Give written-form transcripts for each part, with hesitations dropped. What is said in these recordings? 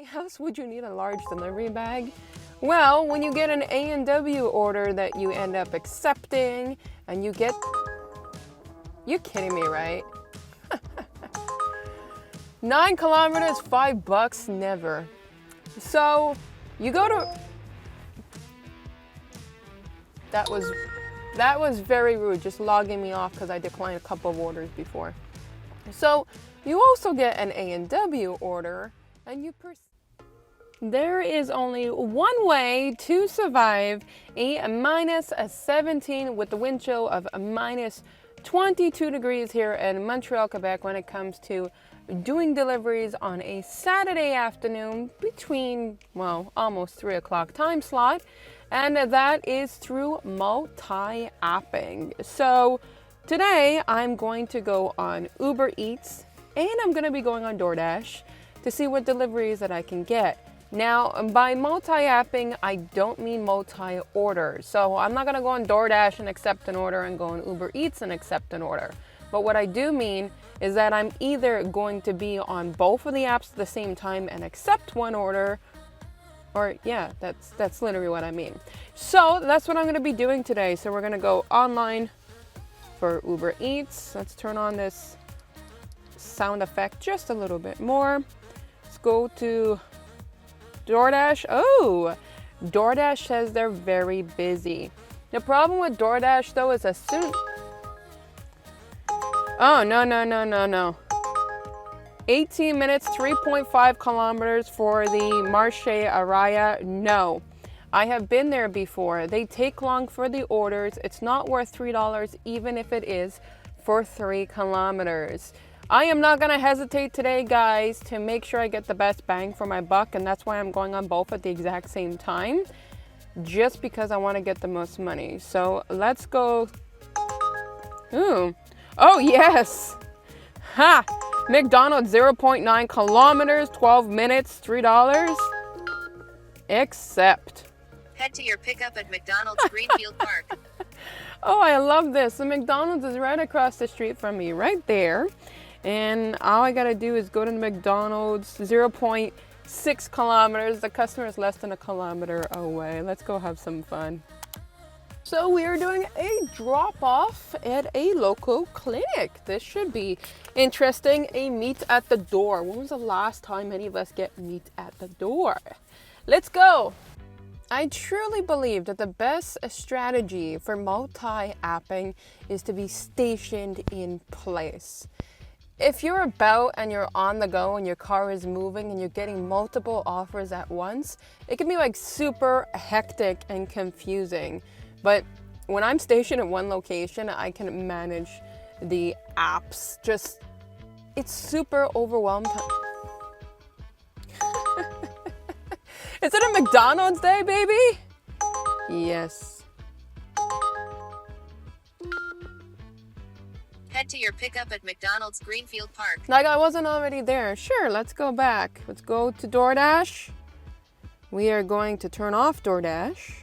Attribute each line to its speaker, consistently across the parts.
Speaker 1: Why else would you need a large delivery bag? Well, when you get an A&W order that you end up accepting and you get... You're kidding me, right? 9 kilometers, $5, never. So you go to... That was very rude, just logging me off because I declined a couple of orders before. So you also get an A&W order and you there is only one way to survive a minus 17 with the wind chill of minus 22 degrees here in Montreal, Quebec when it comes to doing deliveries on a Saturday afternoon between, well, almost 3 o'clock time slot. And that is through multi-apping. So today I'm going to go on Uber Eats and I'm going to be going on DoorDash to see what deliveries that I can get. Now, by multi-apping, I don't mean multi-order. So I'm not going to go on DoorDash and accept an order and go on Uber Eats and accept an order. But what I do mean is that I'm either going to be on both of the apps at the same time and accept one order, or yeah, that's literally what I mean. So that's what I'm going to be doing today. So we're going to go online for Uber Eats. Let's turn on this sound effect just a little bit more. Let's go to DoorDash. Oh, DoorDash says they're very busy. The problem with DoorDash though is as soon... Oh, no. 18 minutes, 3.5 kilometers for the Marche Araya. No, I have been there before. They take long for the orders. It's not worth $3 even if it is for 3 kilometers. I am not gonna hesitate today, guys, to make sure I get the best bang for my buck, and that's why I'm going on both at the exact same time, just because I want to get the most money. So let's go. Ooh. Oh yes. Ha! McDonald's 0.9 kilometers, 12 minutes, $3. Accept.
Speaker 2: Head to your pickup at McDonald's Greenfield Park.
Speaker 1: Oh, I love this. The McDonald's is right across the street from me, right there. And all I gotta do is go to the McDonald's, 0.6 kilometers. The customer is less than a kilometer away. Let's go have some fun. So we are doing a drop-off at a local clinic. This should be interesting. A meet at the door. When was the last time any of us get meet at the door? Let's go. I truly believe that the best strategy for multi-apping is to be stationed in place. If you're about and you're on the go and your car is moving and you're getting multiple offers at once, it can be like super hectic and confusing. But when I'm stationed at one location, I can manage the apps. It's super overwhelmed. Is it a McDonald's day, baby? Yes.
Speaker 2: Head to your pickup at McDonald's Greenfield Park.
Speaker 1: Like I wasn't already there. Sure, let's go back. Let's go to DoorDash. We are going to turn off DoorDash,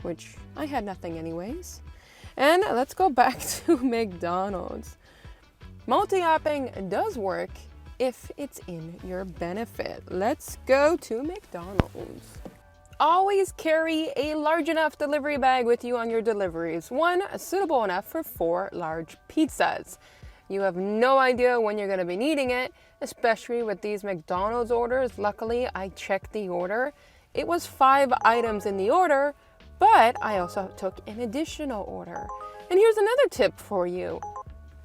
Speaker 1: which I had nothing anyways. And let's go back to McDonald's. Multi-apping does work if it's in your benefit. Let's go to McDonald's. Always carry a large enough delivery bag with you on your deliveries. One suitable enough for 4 large pizzas. You have no idea when you're going to be needing it, especially with these McDonald's orders. Luckily, I checked the order. It was 5 items in the order, but I also took an additional order. And here's another tip for you.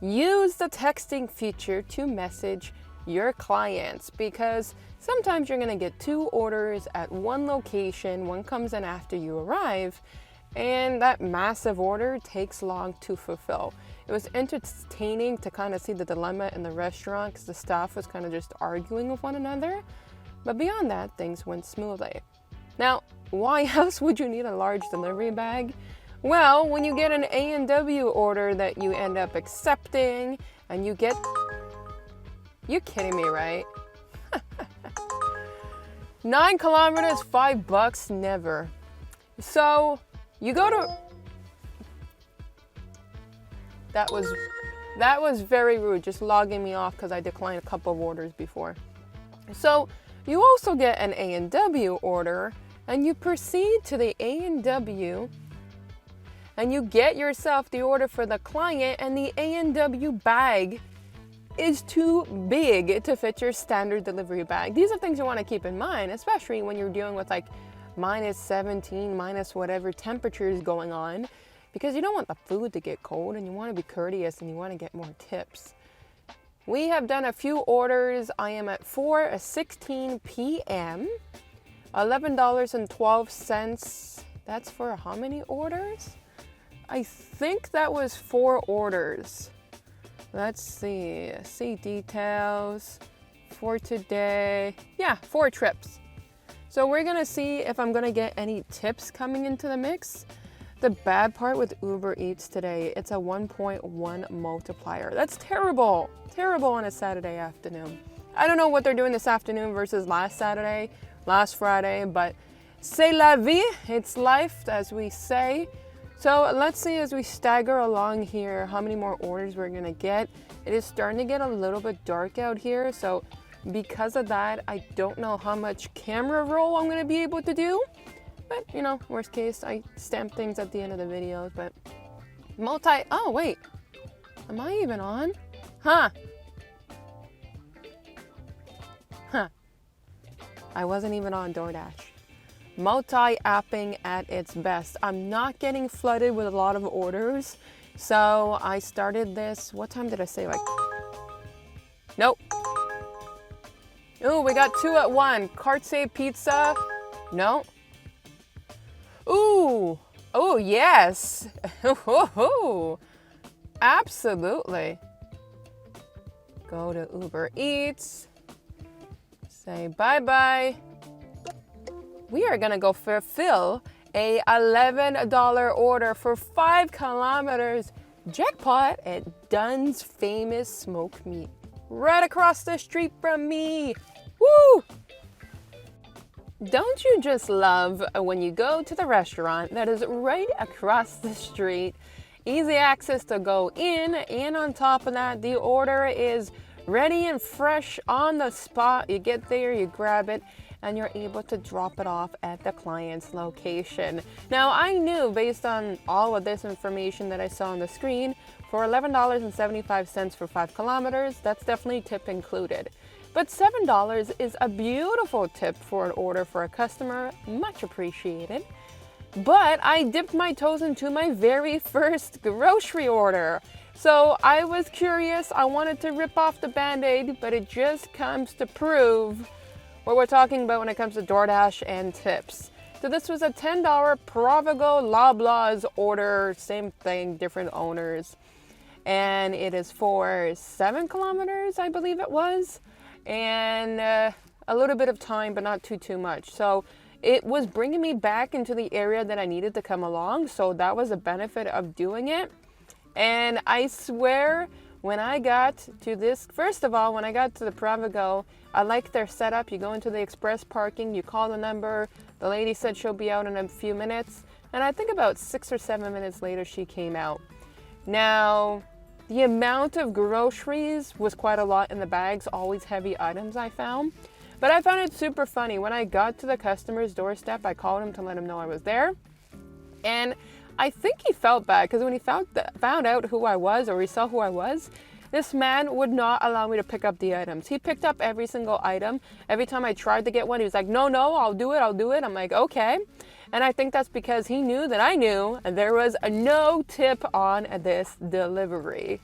Speaker 1: Use the texting feature to message your clients, because sometimes you're going to get 2 orders at one location. One comes in after you arrive, and that massive order takes long to fulfill. It was entertaining to kind of see the dilemma in the restaurant because the staff was kind of just arguing with one another. But beyond that, things went smoothly. Now, why else would you need a large delivery bag? Well, when you get an A&W order that you end up accepting and you get... You're kidding me, right? 9 kilometers, $5, never. So you go to... That was very rude, just logging me off because I declined a couple of orders before. So you also get an A&W order, and you proceed to the A&W and you get yourself the order for the client, and the A&W bag is too big to fit your standard delivery bag. These are things you want to keep in mind, especially when you're dealing with like minus 17, minus whatever temperatures going on, because you don't want the food to get cold and you want to be courteous and you want to get more tips. We have done a few orders. I am at 4:16 p.m. $11.12. That's for how many orders? I think that was 4 orders. Let's see details for today. Yeah, 4 trips. So we're gonna see if I'm gonna get any tips coming into the mix. The bad part with Uber Eats today, it's a 1.1 multiplier. That's terrible, terrible on a Saturday afternoon. I don't know what they're doing this afternoon versus last Saturday, last Friday, but c'est la vie, it's life, as we say. So let's see as we stagger along here how many more orders we're gonna get. It is starting to get a little bit dark out here, so because of that, I don't know how much camera roll I'm gonna be able to do. But, you know, worst case, I stamp things at the end of the videos, but oh, wait, am I even on? Huh. I wasn't even on DoorDash. Multi-apping at its best. I'm not getting flooded with a lot of orders, so I started this, what time did I say? Like, nope. Ooh, we got 2 at 1. Cartse pizza, no. Ooh, oh yes, absolutely. Go to Uber Eats, say bye-bye. We are gonna go fulfill a $11 order for 5 kilometers. Jackpot at Dunn's famous smoked meat, right across the street from me. Woo! Don't you just love when you go to the restaurant that is right across the street, easy access to go in, and on top of that, the order is ready and fresh on the spot. You get there, you grab it, and you're able to drop it off at the client's location. Now, I knew based on all of this information that I saw on the screen, for $11.75 for 5 kilometers, that's definitely tip included. But $7 is a beautiful tip for an order for a customer, much appreciated. But I dipped my toes into my very first grocery order. So I was curious, I wanted to rip off the Band-Aid, but it just comes to prove what we're talking about when it comes to DoorDash and tips. So this was a $10 Provigo Loblaws order, same thing, different owners. And it is for 7 kilometers, I believe it was. And a little bit of time, but not too much. So it was bringing me back into the area that I needed to come along. So that was a benefit of doing it. And I swear, when I got to this, first of all, when I got to the Provigo, I liked their setup. You go into the express parking, you call the number. The lady said she'll be out in a few minutes. And I think about 6 or 7 minutes later, she came out. Now, the amount of groceries was quite a lot in the bags, always heavy items I found. But I found it super funny. When I got to the customer's doorstep, I called him to let him know I was there. And I think he felt bad because when he found out who I was, or he saw who I was, this man would not allow me to pick up the items. He picked up every single item. Every time I tried to get one, he was like, no, I'll do it. I'm like, okay. And I think that's because he knew that I knew there was no tip on this delivery.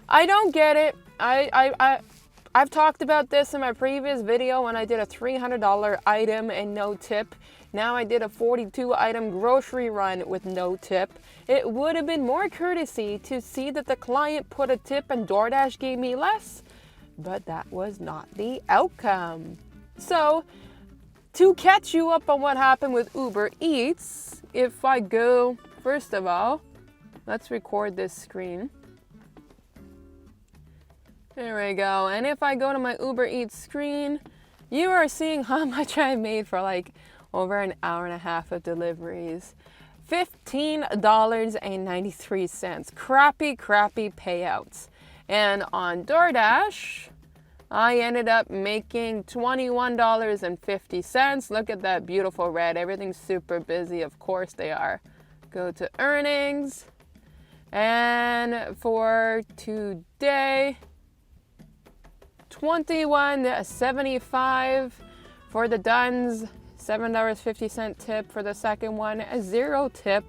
Speaker 1: I don't get it. I've talked about this in my previous video when I did a $300 item and no tip. Now I did a 42 item grocery run with no tip. It would have been more courtesy to see that the client put a tip and DoorDash gave me less, but that was not the outcome. So, to catch you up on what happened with Uber Eats, if I go, first of all, let's record this screen. There we go. And if I go to my Uber Eats screen, you are seeing how much I made for like over an hour and a half of deliveries. $15.93. Crappy payouts. And on DoorDash, I ended up making $21.50. Look at that beautiful red. Everything's super busy. Of course they are. Go to earnings. And for today, $21.75 for the Duns. $7.50 tip for the second one. A 0 tip.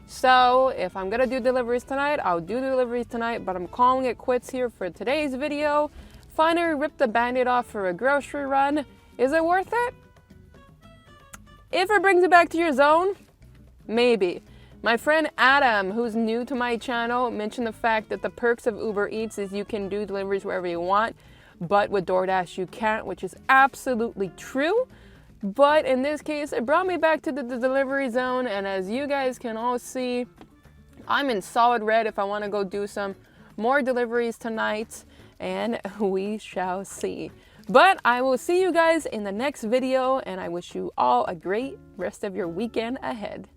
Speaker 1: So if I'm gonna do deliveries tonight, I'll do deliveries tonight, but I'm calling it quits here for today's video. Finally ripped the band-aid off for a grocery run. Is it worth it? If it brings you back to your zone, maybe. My friend Adam, who's new to my channel, mentioned the fact that the perks of Uber Eats is you can do deliveries wherever you want, but with DoorDash you can't, which is absolutely true. But in this case, it brought me back to the delivery zone, and as you guys can all see, I'm in solid red if I want to go do some more deliveries tonight, and we shall see. But I will see you guys in the next video, and I wish you all a great rest of your weekend ahead.